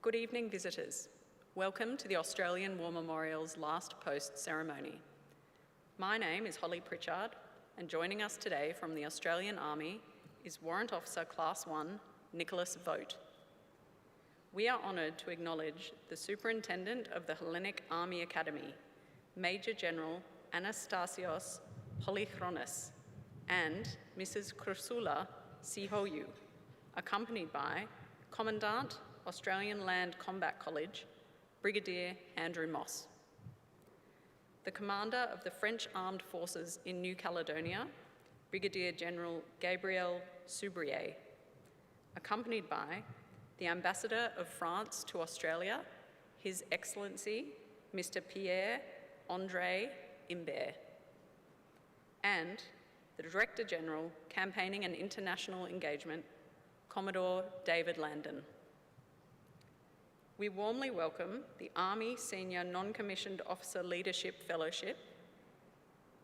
Good evening, visitors. Welcome to the Australian War Memorial's last post ceremony. My name is Holly Pritchard, and joining us today from the Australian Army is Warrant Officer Class 1, Nicholas Vogt. We are honoured to acknowledge the Superintendent of the Hellenic Army Academy, Major General Anastasios Polychronis, and Mrs. Krusula Sihoyu, accompanied by Commandant, Australian Land Combat College, Brigadier Andrew Moss. The Commander of the French Armed Forces in New Caledonia, Brigadier General Gabriel Soubrier, accompanied by the Ambassador of France to Australia, His Excellency Mr. Pierre-André Imbert, and the Director General, Campaigning and International Engagement, Commodore David Landon. We warmly welcome the Army Senior Non-Commissioned Officer Leadership Fellowship,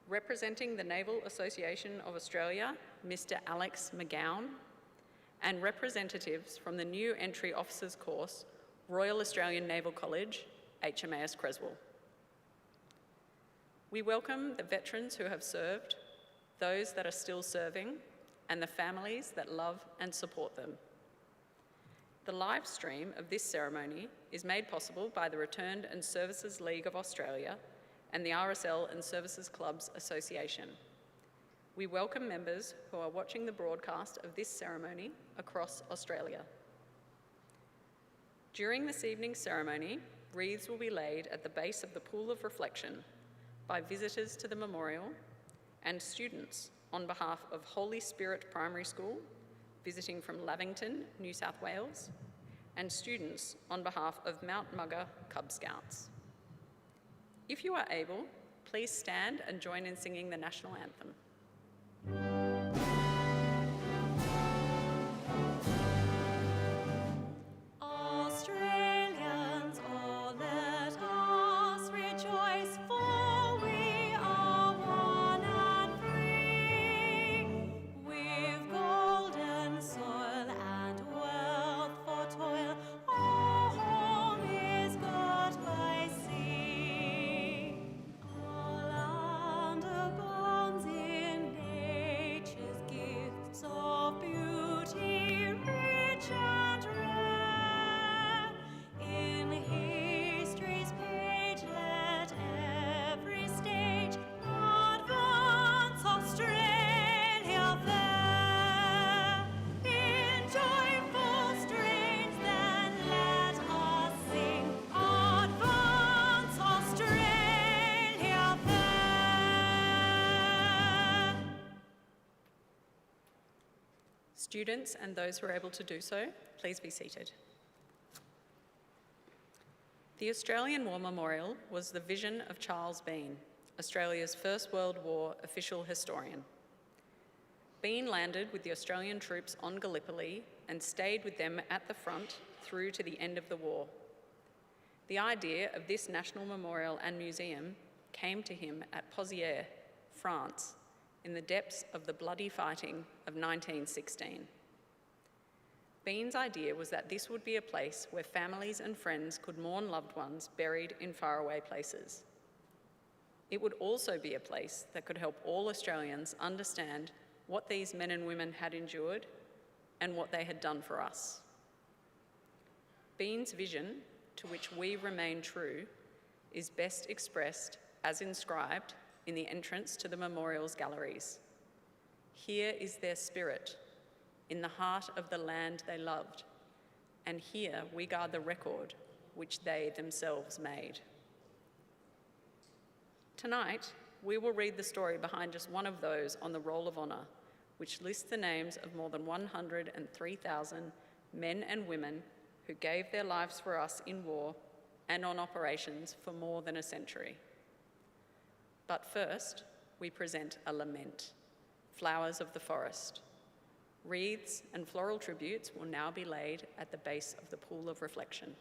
representing the Naval Association of Australia, Mr. Alex McGowan, and representatives from the new entry officers course, Royal Australian Naval College, HMAS Creswell. We welcome the veterans who have served, those that are still serving, and the families that love and support them. The live stream of this ceremony is made possible by the Returned and Services League of Australia and the RSL and Services Clubs Association. We welcome members who are watching the broadcast of this ceremony across Australia. During this evening's ceremony, wreaths will be laid at the base of the Pool of Reflection by visitors to the memorial and students on behalf of Holy Spirit Primary School, visiting from Lavington, New South Wales, and students on behalf of Mount Mugger Cub Scouts. If you are able, please stand and join in singing the national anthem. Australians, oh, let us rejoice, for we are one and free. We've golden soil and wealth for toil, our home is good by sea. Our land abounds in nature's gifts of beauty, rich and rare. In history's page, let every stage advance Australia fair. In joyful strains, then let us sing, advance Australia fair. Students and those who are able to do so, please be seated. The Australian War Memorial was the vision of Charles Bean, Australia's First World War official historian. Bean landed with the Australian troops on Gallipoli and stayed with them at the front through to the end of the war. The idea of this national memorial and museum came to him at Pozières, France, in the depths of the bloody fighting of 1916. Bean's idea was that this would be a place where families and friends could mourn loved ones buried in faraway places. It would also be a place that could help all Australians understand what these men and women had endured and what they had done for us. Bean's vision, to which we remain true, is best expressed as inscribed in the entrance to the memorial's galleries. Here is their spirit, in the heart of the land they loved, and here we guard the record which they themselves made. Tonight, we will read the story behind just one of those on the Roll of Honour, which lists the names of more than 103,000 men and women who gave their lives for us in war and on operations for more than a century. But first, we present a lament, Flowers of the Forest. Wreaths and floral tributes will now be laid at the base of the Pool of Reflection.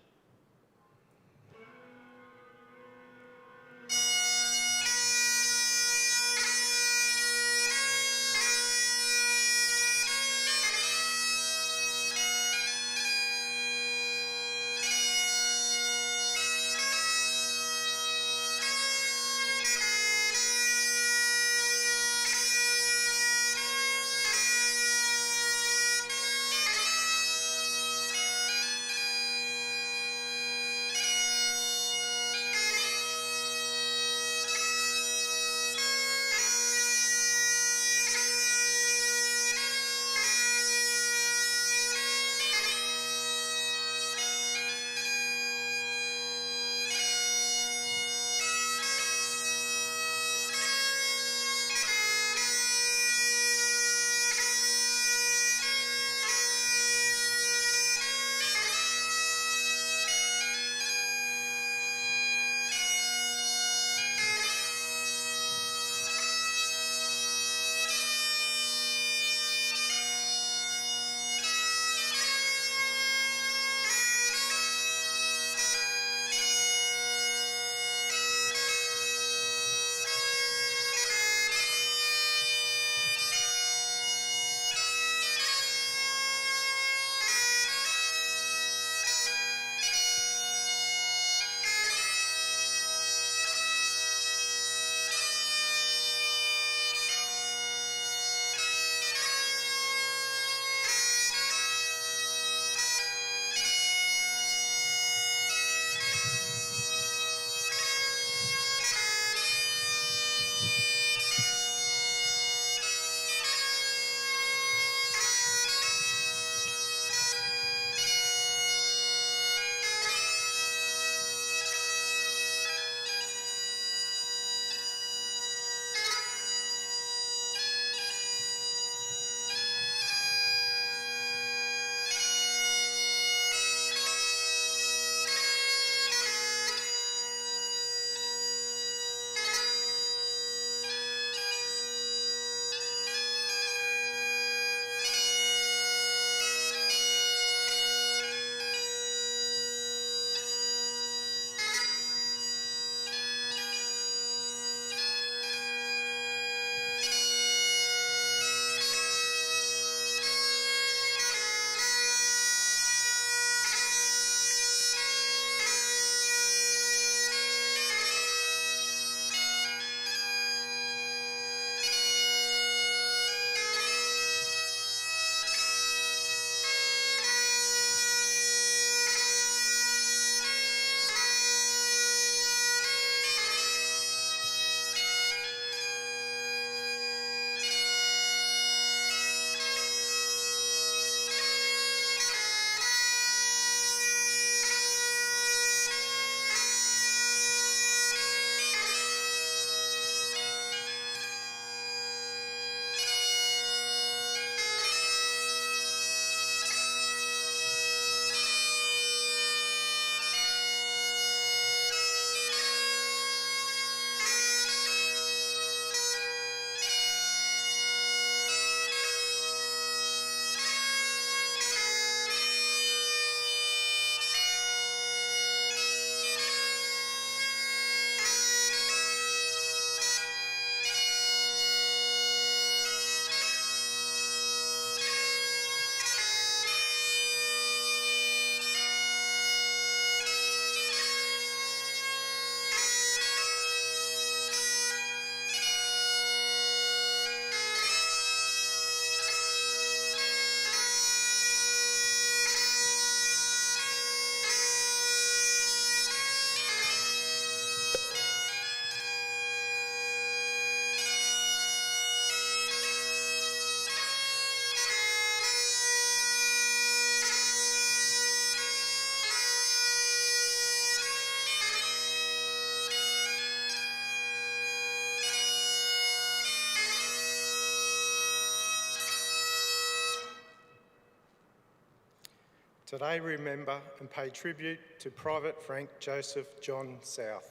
Today we remember and pay tribute to Private Frank Joseph John South.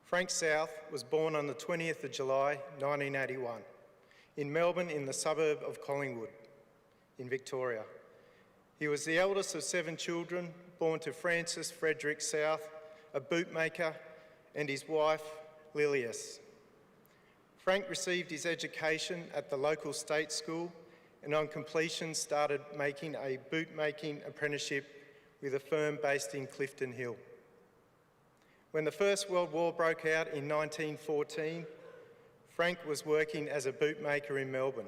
Frank South was born on the 20th of July 1981 in Melbourne in the suburb of Collingwood in Victoria. He was the eldest of 7 children born to Francis Frederick South, a bootmaker, and his wife Lilius. Frank received his education at the local state school and on completion started making a bootmaking apprenticeship with a firm based in Clifton Hill. When the First World War broke out in 1914, Frank was working as a bootmaker in Melbourne.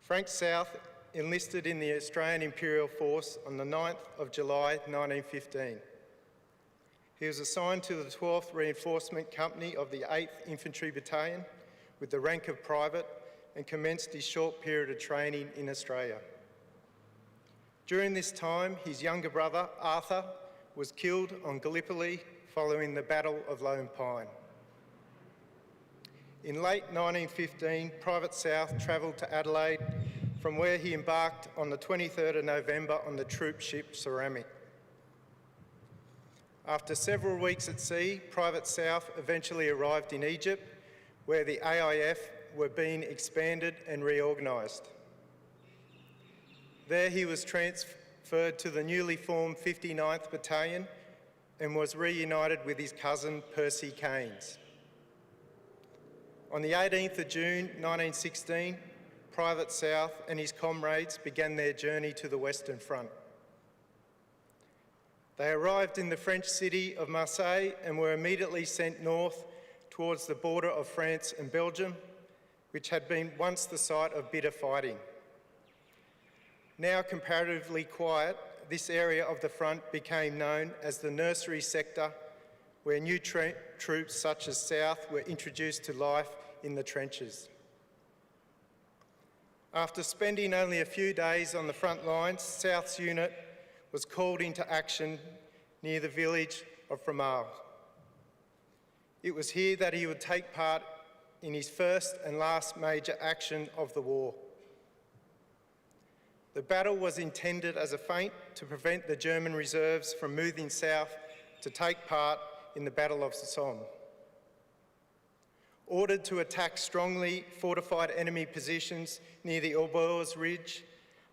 Frank South enlisted in the Australian Imperial Force on the 9th of July 1915. He was assigned to the 12th Reinforcement Company of the 8th Infantry Battalion with the rank of private and commenced his short period of training in Australia. During this time, his younger brother, Arthur, was killed on Gallipoli following the Battle of Lone Pine. In late 1915, Private South travelled to Adelaide, from where he embarked on the 23rd of November on the troop ship Ceramic. After several weeks at sea, Private South eventually arrived in Egypt, where the AIF were being expanded and reorganised. There he was transferred to the newly formed 59th Battalion and was reunited with his cousin Percy Keynes. On the 18th of June 1916, Private South and his comrades began their journey to the Western Front. They arrived in the French city of Marseille and were immediately sent north towards the border of France and Belgium, which had been once the site of bitter fighting. Now comparatively quiet, this area of the front became known as the nursery sector, where new troops such as South were introduced to life in the trenches. After spending only a few days on the front lines, South's unit was called into action near the village of Fromage. It was here that he would take part in his first and last major action of the war. The battle was intended as a feint to prevent the German reserves from moving south to take part in the Battle of the Somme. Ordered to attack strongly fortified enemy positions near the Aubours Ridge,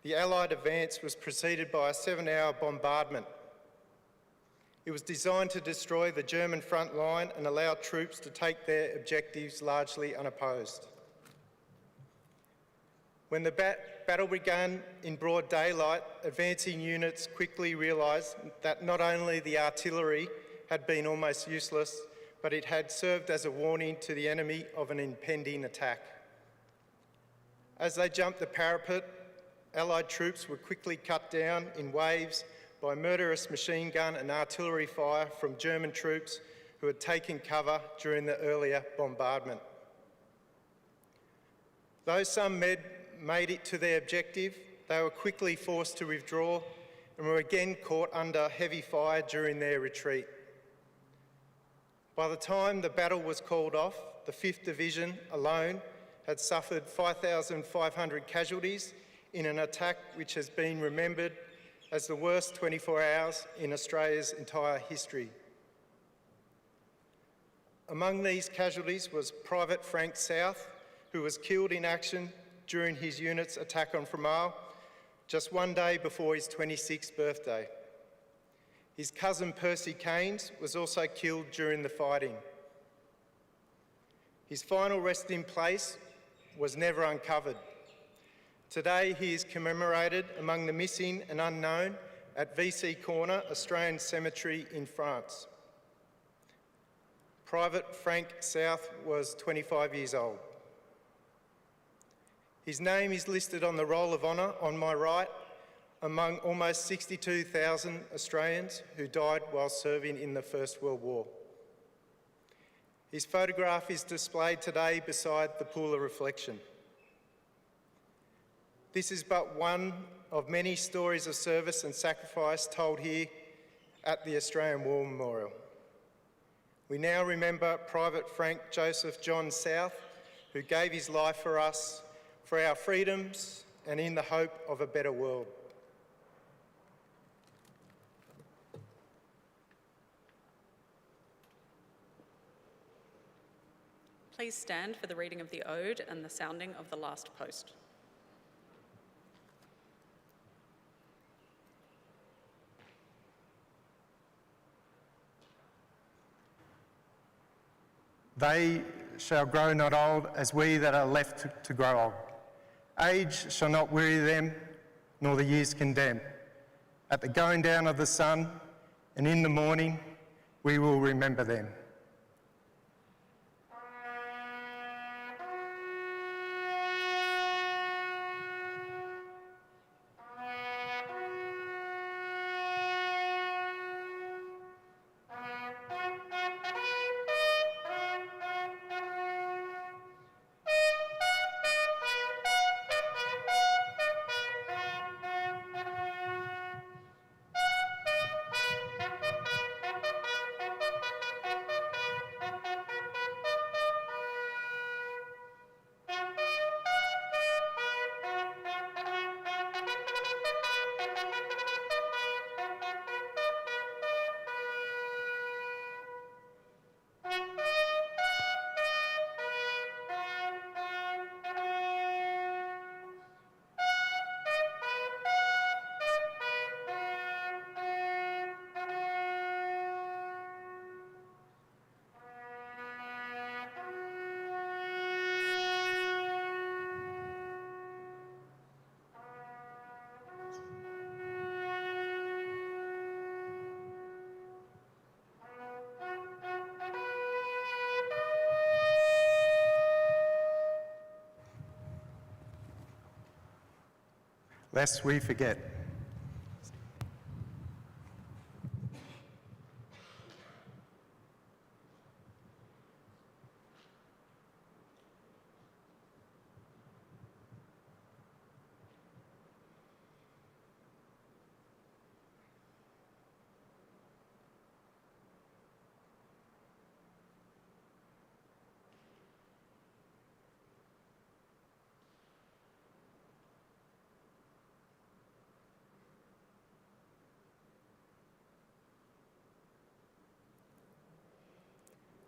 the Allied advance was preceded by a 7-hour bombardment. It was designed to destroy the German front line and allow troops to take their objectives largely unopposed. When the battle began in broad daylight, advancing units quickly realised that not only the artillery had been almost useless, but it had served as a warning to the enemy of an impending attack. As they jumped the parapet, Allied troops were quickly cut down in waves by murderous machine gun and artillery fire from German troops who had taken cover during the earlier bombardment. Though some made it to their objective, they were quickly forced to withdraw and were again caught under heavy fire during their retreat. By the time the battle was called off, the 5th Division alone had suffered 5,500 casualties in an attack which has been remembered as the worst 24 hours in Australia's entire history. Among these casualties was Private Frank South, who was killed in action during his unit's attack on Fromage just one day before his 26th birthday. His cousin Percy Keynes was also killed during the fighting. His final resting place was never uncovered. Today he is commemorated among the missing and unknown at VC Corner, Australian Cemetery in France. Private Frank South was 25 years old. His name is listed on the Roll of Honour on my right among almost 62,000 Australians who died while serving in the First World War. His photograph is displayed today beside the pool of reflection. This is but one of many stories of service and sacrifice told here at the Australian War Memorial. We now remember Private Frank Joseph John South, who gave his life for us, for our freedoms and in the hope of a better world. Please stand for the reading of the ode and the sounding of the last post. They shall grow not old as we that are left to grow old. Age shall not weary them, nor the years condemn. At the going down of the sun and in the morning, we will remember them. Lest we forget.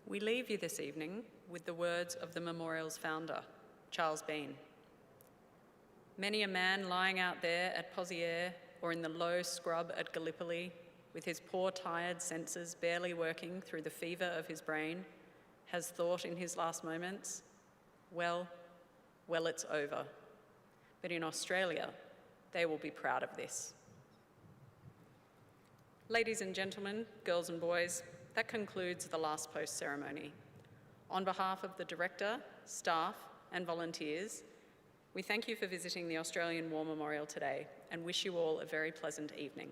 We leave you this evening with the words of the memorial's founder, Charles Bean. Many a man lying out there at Pozières or in the low scrub at Gallipoli, with his poor tired senses barely working through the fever of his brain, has thought in his last moments, well, it's over. But in Australia, they will be proud of this. Ladies and gentlemen, girls and boys, that concludes the last post ceremony. On behalf of the director, staff, and volunteers, we thank you for visiting the Australian War Memorial today and wish you all a very pleasant evening.